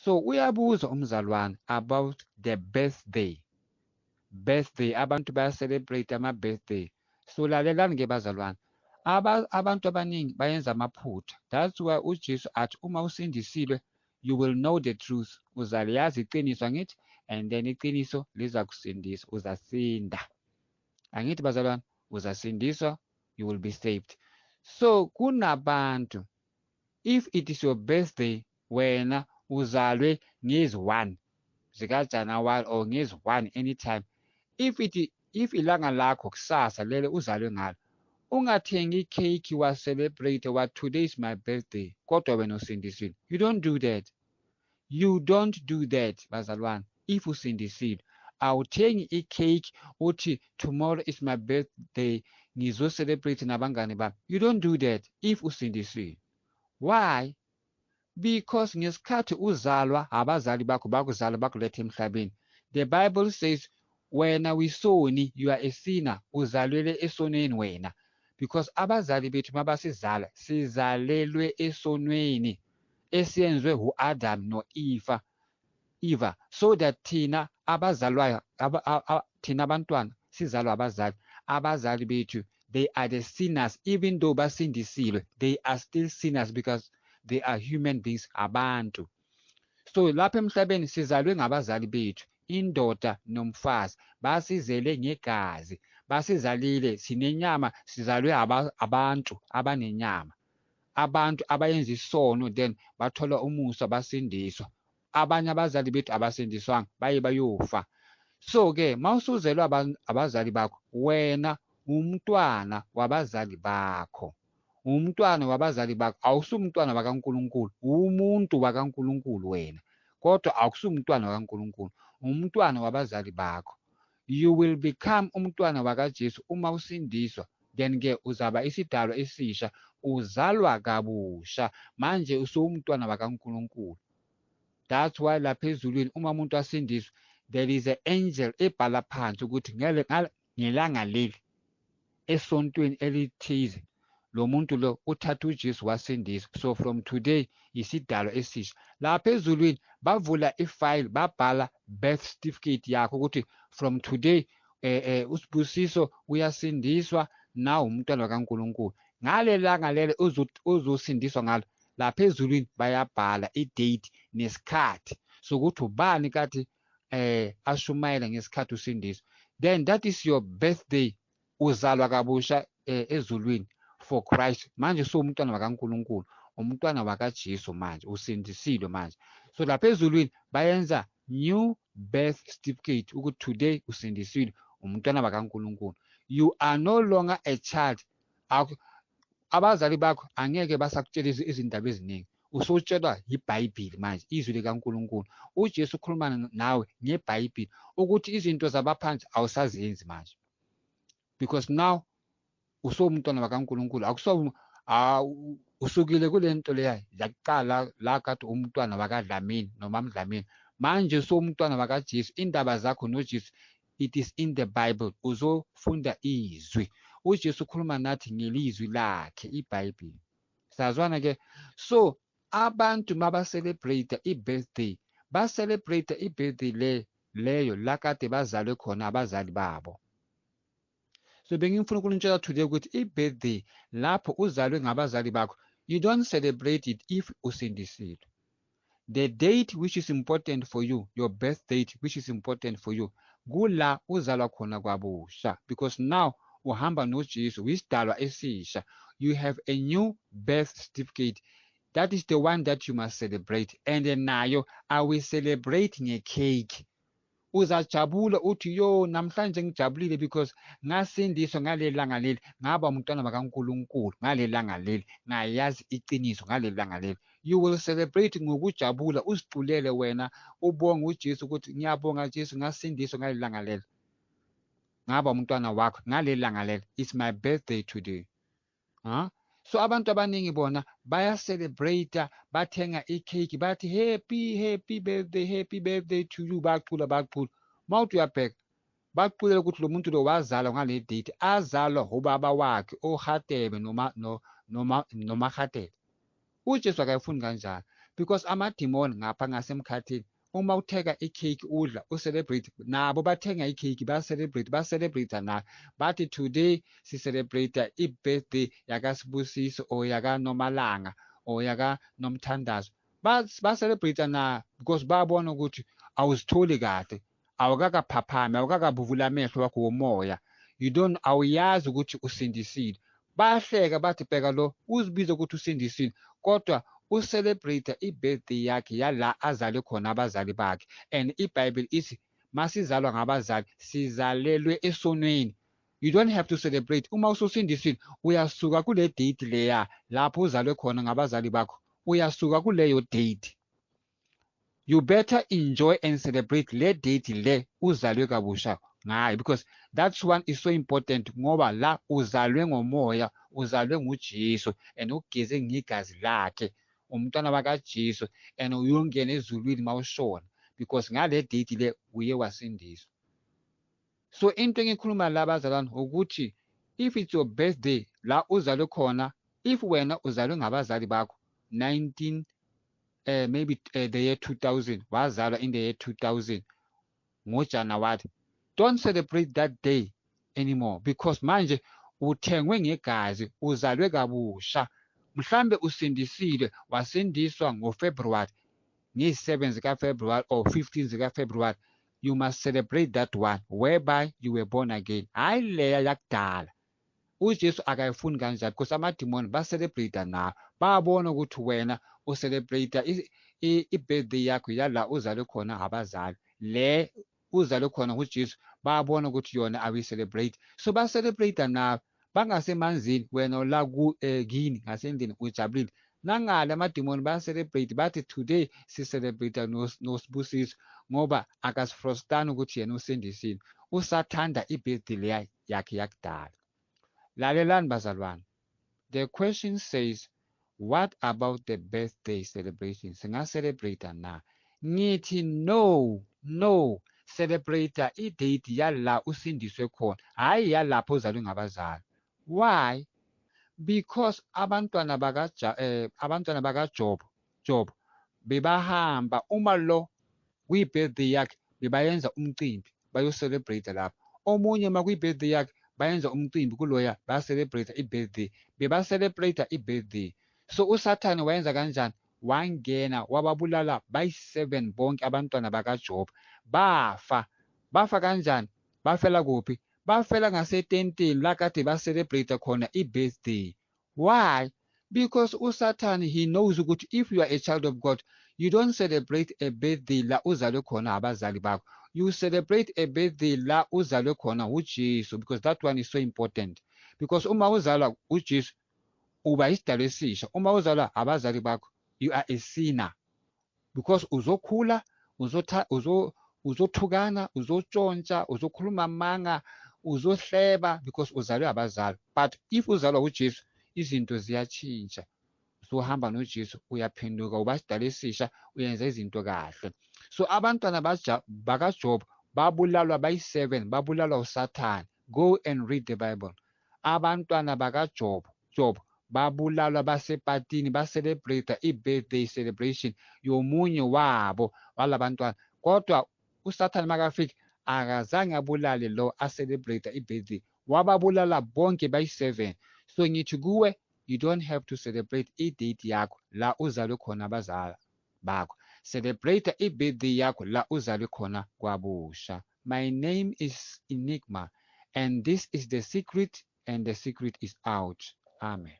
So uyabuza umzalwane about the birthday abantu baya-celebrate ama-birthday. So lalelani ke bazalwane, abantu abaningi bayenza amaphutha. That's why uJesu athi uma usindisiwe, you will know the truth, uzaliyazi iqiniso angithi, and then iqiniso liza kusindisa, uzasinda. Angithi bazalwane, uzasindiswa, you will be saved. So kunabantu, if it is your birthday, wena uzalwe ngezi-1 zikaJanuwari or ngezi-1 anytime, if ilanga lakho kusasa lele uzalwe ngalo, ungathengi ikheyiki wa-celebrate what today is my birthday kodwa wena usindisiwe. You don't do that. You don't do that bazalwane. If usindisiwe, awuthengi ikheyiki uthi tomorrow is my birthday ngizo-celebrate nabangani bami. You don't do that if usindisiwe. Why? Because ngesikhathi uzalwa abazali bakho bakuzala bakuletha emhlabeni, the Bible says wena wisoni, you are a sinner, uzalelwe esonweni wena. Because abazali bethu mabasizala sizalelwe esonweni esiyenzwe u-Adam no-Eva, so that thina abazalwayo thina abantwana sizalwa abazali bethu, they are the sinners. Even though basindisiwe, they are still sinners because they are human beings, abantu. So lapha emhlabeni sizalwe ngabazali bethu, indoda nomfazi, basizele ngegazi, basizalile sinenyama, sizalwe abantu abanenyama, abantu abayenza isono then bathola umusa basindiswa. Abanye abazali bethu abasindiswanga baye bayofa. So-ke mawusuzelwe abazali bakho, wena umntwana wabazali bakho. Umntwana wabazali bakho, awusumntwana wakaNkulunkulu, umuntu wakaNkulunkulu wena, kodwa awusumntwana wakaNkulunkulu, umntwana wabazali bakho. You will become umntwana wakaJesu uma usindiswa, then-ke uzaba isidalwa esisha, uzalwa kabusha, manje usuwumntwana wakaNkulunkulu. That's why lapha ezulwini uma umuntu asindiswa, there is an angel ebhala phansi ukuthi ngelanga leli esontweni elithize lo muntu lo uthatha uJesu wasindiswa. So from today isidalwa esisha. Lapha ezulwini bavula ifile babhala birth certificate yakho ukuthi from today uSibusiso uyasindiswa, nawe umntwana kaNkulunkulu. Ngalelanga lele uzosindiswa ngalo, lapha ezulwini bayabhala idate nesikhathi sokuthi ubani kathi ashumayela ngesikhathi usindiswa. Then that is your birthday, uzalwa kabusha ezulwini for Christ. Manje umntwana wakaNkulunkulu, umntwana wakaJesu, manje usindisiwe manje. So lapha ezulwini bayenza new birth certificate ukuthi today usindisiwe, umntwana wakaNkulunkulu. You are no longer a child. Abazali bakho angeke basakutshela izindaba eziningi, usutshelwa iBhayibheli manje, izwi likaNkulunkulu. uJesu ukhuluma nawe ngeBhayibheli ukuthi izinto zabaphansi awusazenzi manje, because now usumntwana wakaNkulunkulu. Usukile kule nto leya yakuqala la kade umntwana wakaDlamini noma Mdlamini, manje usumntwana wakaJesu. Indaba zakho noJesu, it is in the Bible. Uzofunda izwi, uJesu ukhuluma nathi ngelizwi lakhe, iBhayibheli. Sazwana-ke? So abantu mabacelebrate i-birthday, bacelebrate i-birthday leyo la kade bazalwe khona abazali babo. So bengifuna ukunitshela today ukuthi i-birthday lapho uzalwe ngabazali bakho, you don't celebrate it if usindisiwe. The date which is important for you, your birth date which is important for you, kula uzalwa khona kwabusha, because now uhamba noJesu, wisidalwa esisha. You have a new birth certificate. That is the one that you must celebrate. And nayo awuyicelebrate ngecake. Uzajabula uthi yo namhlanje ngijabulile because ngasindiswa ngalelanga leli, ngaba umntwana wakaNkulunkulu ngalelanga leli, ngayazi iqiniso ngalelanga leli. You will celebrate ngokujabula, uziculele wena, ubonge uJesu ukuthi ngiyabonga Jesu ngasindiswa ngalelanga leli, ngaba umntwana wakho ngalelanga leli. It's my birthday today. So abantu abaningi bona bayacelebrate, bathenga ikheki, bathi happy birthday to you, bacula. Mawuthi uyabheka, baculela ukuthi lo muntu lo wazalwa ngale date, azalwa ubaba wakhe oHatebe noma Hatebe. uJesu akayifuni kanjalo, because amadimoni ngapha ngasemkhathini uma utheka ikheki udla ucelebrate nabo bathenga ikheki bacelebrate na bathi today sicelebrate i-birthday yakasibusiso or yakanomalanga or yakanomthandazo bacelebrate na because babona ukuthi awuzitholi kahle awukakaphaphami awukakabuvula amehlo wakho womoya awuyazi ukuthi usindisile bayahleka bathi bheka lo uzibiza ukuthi usindisile kodwa ucelebrate i-birthday yakhe yala azalwe khona abazali bakhe and iBhayibheli ithi masizalwa ngabazali sizalelwe esonweni. You don't have to celebrate uma ususindisile uyasuka kule date leya lapho uzalwe khona ngabazali bakho uyasuka kuleyo date. You better enjoy and celebrate le date le uzalwe kabusha ngayo because that one is so important ngoba la uzalwe ngomoya uzalwe nguJesu and ugeze ngegazi lakhe umntwana bakaJesu and uyongena ezulwini mawushona because ngale date le uye wasindiswa. So into engikhuluma la bazalwane ukuthi if it's your birthday la uzalwe khona if wena uzalwe ngabazali bakho maybe the year 2000 wazalwa in the year 2000 ngoJanuwari, don't celebrate that day anymore because manje uthengwe ngegazi uzalwe kabusha mhlambe usindisile wasindiswa ngoFebruary nge-7 zikaFebruary or 15 zikaFebruary you must celebrate that one whereby you were born again hayi leya yakudala. uJesu akayifuni kanjalo because amadimoni bacelebrate nawe babona ukuthi wena ucelebrate i-birthday yakho yala uzalwe khona abazali le uzalwe khona nguJesu babona ukuthi yona awi-celebrate so bacelebrate nawe bangasemanzini wena la kini ngasendlini ujabulile nangale amadimoni bayacelebrate bathi today sicelebrate noSibusiso ngoba akasifrostani ukuthi yena usindisile usathanda i-birthday leya yakhe yakudala. Lalelani bazalwane, the question says what about the birthday celebration singa-celebrate na ngithi no celebrate i-date yala usindiswe khona hhayi yalapho uzalwe ngabazali. Why? Because abantwana bakaJob bebahamba uma lo kwi-birthday yakhe bebayenza umcimbi bayocelebrate lapho omunye uma kwi-birthday yakhe bayenza umcimbi kuloya bayacelebrate i-birthday bebacelebrate i-birthday. So usathane wayenza kanjani wangena wababulala bayi-7 bonke abantwana bakaJob bafa kanjani bafela kuphi bafela ngasetenteni la kade bacelebrate khona i-birthday. Why? Because usathane he knows ukuthi if you are a child of God you don't celebrate a birthday la uzalwe khona abazali bakho you celebrate a birthday la uzalwe khona uJesu because that one is so important because uma uzalwa uJesu uba isidalwa esisha uma uzalwa abazali bakho you are a sinner because uzokhula uzothukana uzotshontsha uzokhuluma amanga uzohleba because uzalwe abazali but if uzalwa uJesu izinto ziyatshintsha uzohamba noJesu uyaphenduka uba isidalwa esisha uyenza izinto kahle. So abantwana bakaJob babulalwa bayi-7 babulalwa uSathane. Go and read the Bible. Abantwana bakaJob babulalwa basepatini bacelebrate i-birthday celebration yomunye wabo walabantwana kodwa uSathane makafika akazange abulale lo acelebrate i-birthday wababulala bonke bayi-7. So ngithi kuwe you don't have to celebrate i-date yakho la uzalwe khona abazali bakho. Celebrate i-birthday yakho la uzalwe khona kwabusha. My name is Enigma and this is the secret and the secret is out. Amen.